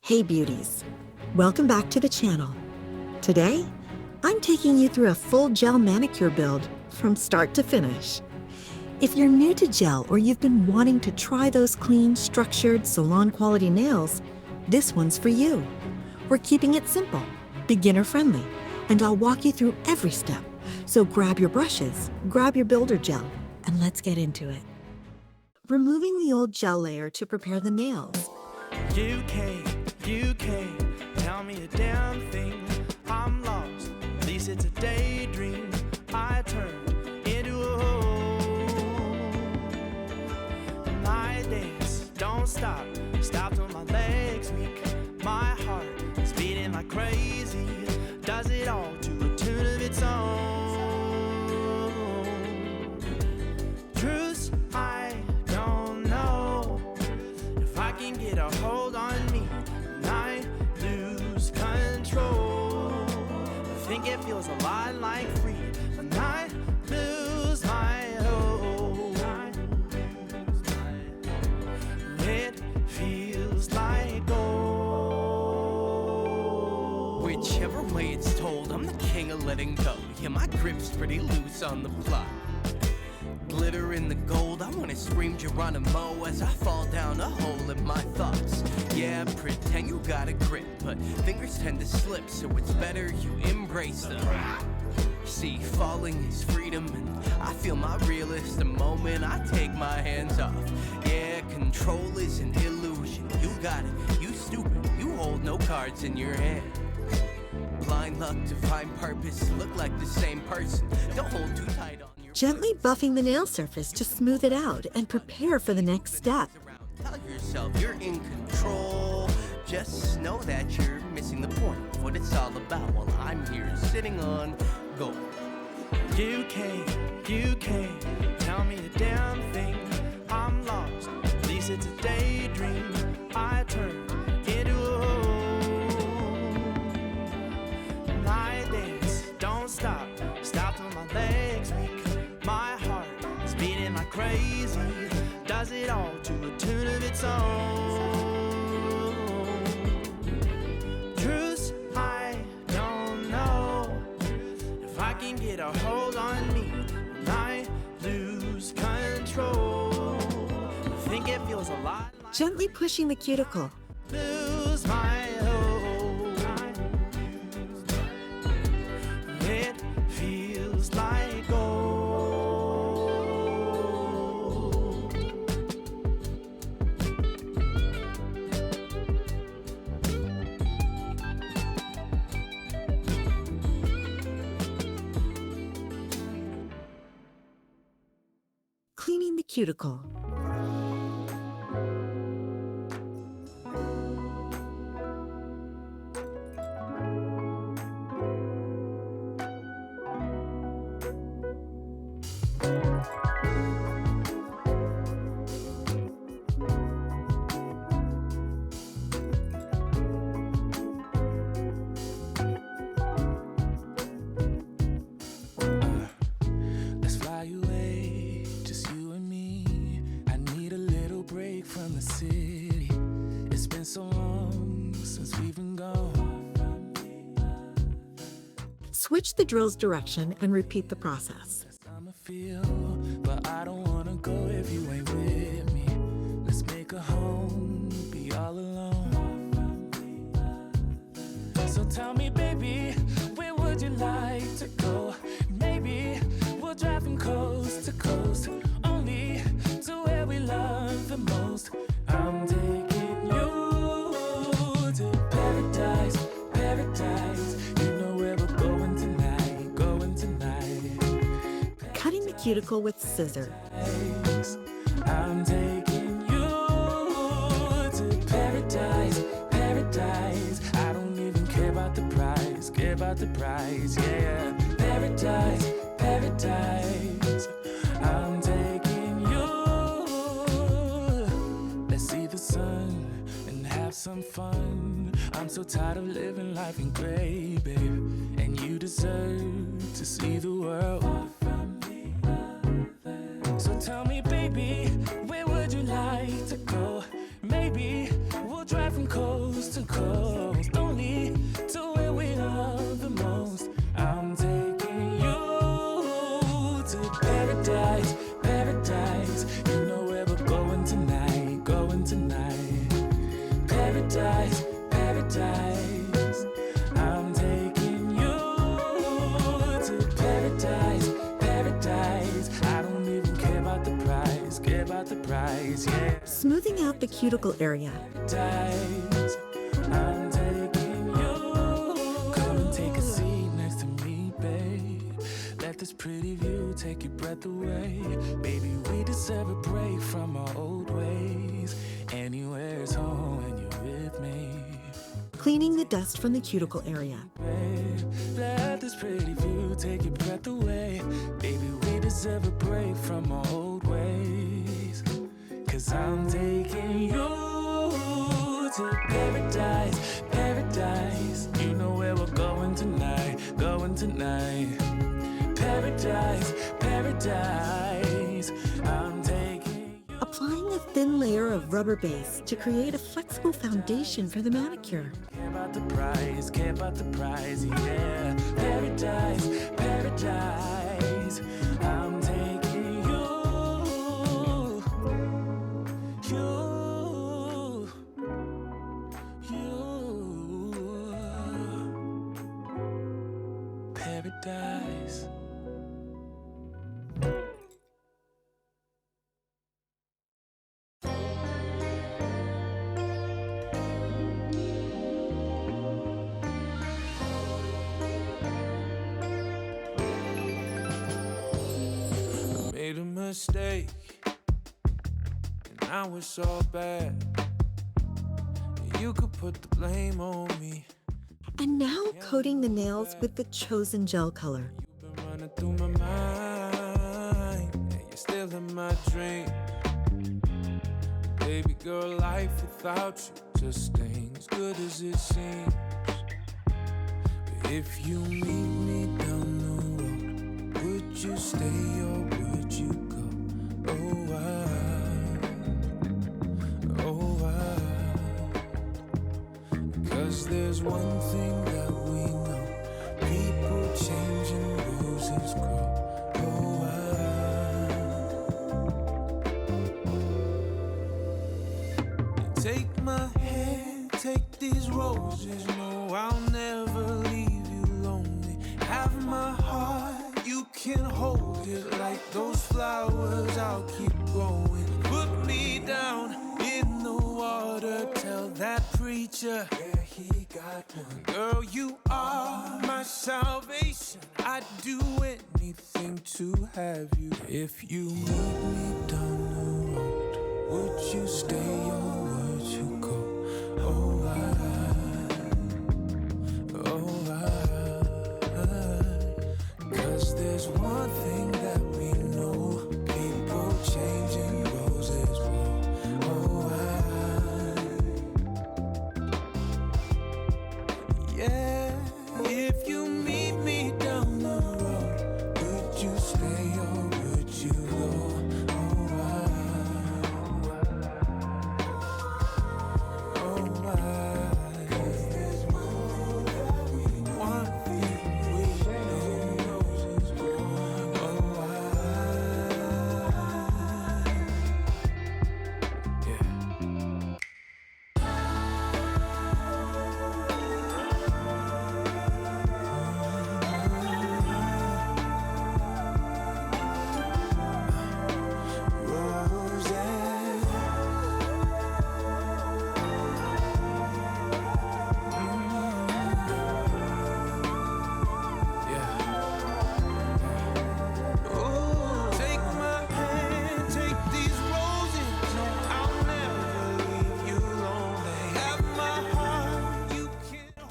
Hey beauties, welcome back to the channel. Today, I'm taking you through a full gel manicure build from start to finish. If you're new to gel or you've been wanting to try those clean, structured, salon quality nails, this one's for you. We're keeping it simple, beginner friendly, and I'll walk you through every step. So grab your brushes, grab your builder gel, and let's get into it. Removing the old gel layer to prepare the nails. You can't tell me a damn thing. I'm lost, at least it's a daydream. I turn into a hole. My days don't stop till my legs weak. My heart is beating like crazy. Does it all to a tune of its own. Truth, I don't know if I can get a hold on me. I lose control. I think it feels a lot like free when I lose my hold. It feels like gold. Whichever way it's told, I'm the king of letting go. Yeah, my grip's pretty loose on the plot. Glitter in the gold, I wanna scream Geronimo as I fall down a hole in my thoughts. Yeah, pretend you got a grip, but fingers tend to slip, so it's better you embrace them. See, falling is freedom, and I feel my realest the moment I take my hands off. Yeah, control is an illusion. You got it, you stupid, you hold no cards in your hand. Blind luck to find purpose, look like the same person. Don't hold too tight on your... Gently buffing the nail surface to smooth it out and prepare for the next step. Tell yourself you're in control. Just know that you're missing the point of what it's all about while I'm here sitting on gold. You can't tell me a damn thing. I'm lost, at least it's a daydream. I turn into a hole. My days don't stop till my legs weak. My heart is beating like crazy. Does it all to a tune of its own. Truth, I don't know if I can get a hold on me when I lose control. I think it feels a lot like Gently pushing the cuticle. lose my hold. It feels like gold. Cleaning the cuticle. Let's fly away, just you and me. I need a little break from the city. It's been so long since we've been gone. Switch the drill's direction and repeat the process. I'ma feel, but I don't wanna go if you ain't with me. Let's make a home, be all alone. So tell me, baby, where would you like to go? Maybe we'll drive from coast to coast, only to where we love the most. I'm taking you to paradise, paradise. You know where we're going tonight, going tonight. Cutting the cuticle with scissors. I'm taking you to paradise, paradise. I don't even care about the price, yeah. Paradise, paradise. I'm taking you. Let's see the sun and have some fun. I'm so tired of living life in gray, babe. And you deserve to see the world. So tell me, baby, where would you like to go? Maybe we'll drive from coast to coast, only to where we love the most. I'm taking you to paradise, paradise. You know where we're going tonight, going tonight. Paradise, paradise. I'm taking you to paradise, paradise. I don't even care about the price, care about the price, yeah. Smoothing out the cuticle area. Paradise. I'm taking you. Come and take a seat next to me, babe. Let this pretty view take your breath away. Baby, we deserve a break from our old ways. Anywhere's home when you're with me. Cleaning the dust from the cuticle area. Babe, let this pretty view take your breath away. Baby, we deserve a break from our old ways. 'Cause I'm taking you to paradise, paradise. You know where we're going tonight, going tonight. Paradise, paradise. I'm taking you. Applying a thin layer of rubber base to create a flexible foundation for the manicure. Care about the price, care about the price, yeah. Paradise, paradise. I'm taking you, paradise. Made a mistake, and now it's all bad. You could put the blame on me. And now coating the nails with the chosen gel color. You've been running through my mind, and you're still in my dream. Baby girl, life without you just ain't as good as it seems. But if you meet me down the road, would you stay or would you go? Oh, Cause there's one thing that we know, people change and roses grow. Take my hand, take these roses. No, I'll never leave you lonely. Have my heart, you can hold it like those flowers. I'll keep growing. Put me down in the water. Tell that preacher, yeah, he got one. Girl, you are my salvation. I'd do anything to have you. If you meet me down the road, would you stay or would you go? Cause there's one thing that we know, people change and roses grow. Yeah, if you meet me down the road, would you stay or would you go?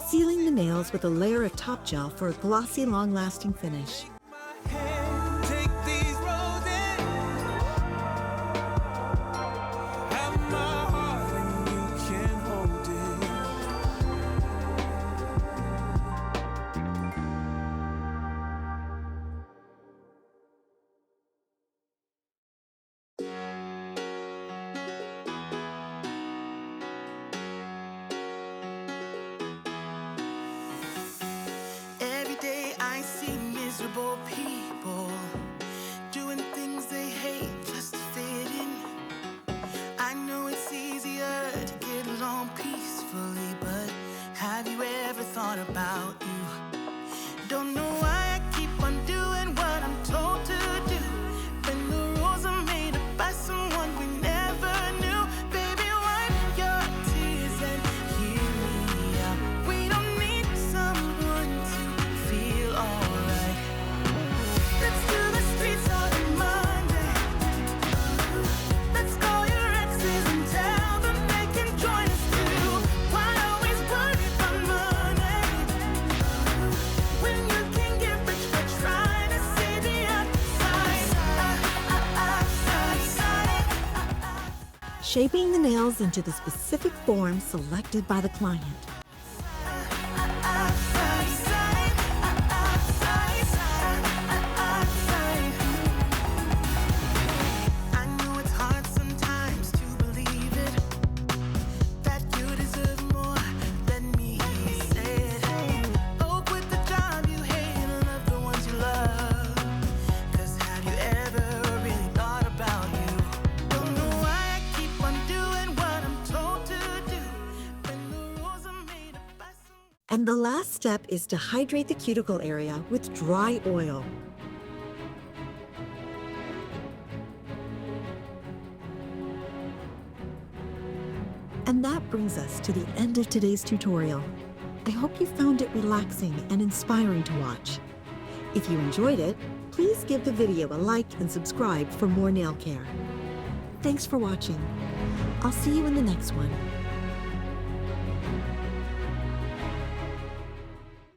Sealing the nails with a layer of top gel for a glossy, long-lasting finish. about you. Don't know why I keep on doing what I'm told to do, when the rules are made up by someone we never knew. Baby, wipe your tears and hear me out. We don't need someone to feel alright. Let's do the streets on Monday. Let's call your exes and tell them they can join us too. Why always worry about money when you can get rich by trying to see the outside? Shaping the nails into the specific form selected by the client. I know it's hard sometimes to believe it, that you deserve more. Let me say it. Oh, quit the job you hate and love the ones you love. 'Cause have you ever really thought about you? Don't know why I keep on doing what I'm told to do, when the rules are made up by some. And the last step is to hydrate the cuticle area with dry oil. And that brings us to the end of today's tutorial. I hope you found it relaxing and inspiring to watch. If you enjoyed it, please give the video a like and subscribe for more nail care. Thanks for watching. I'll see you in the next one.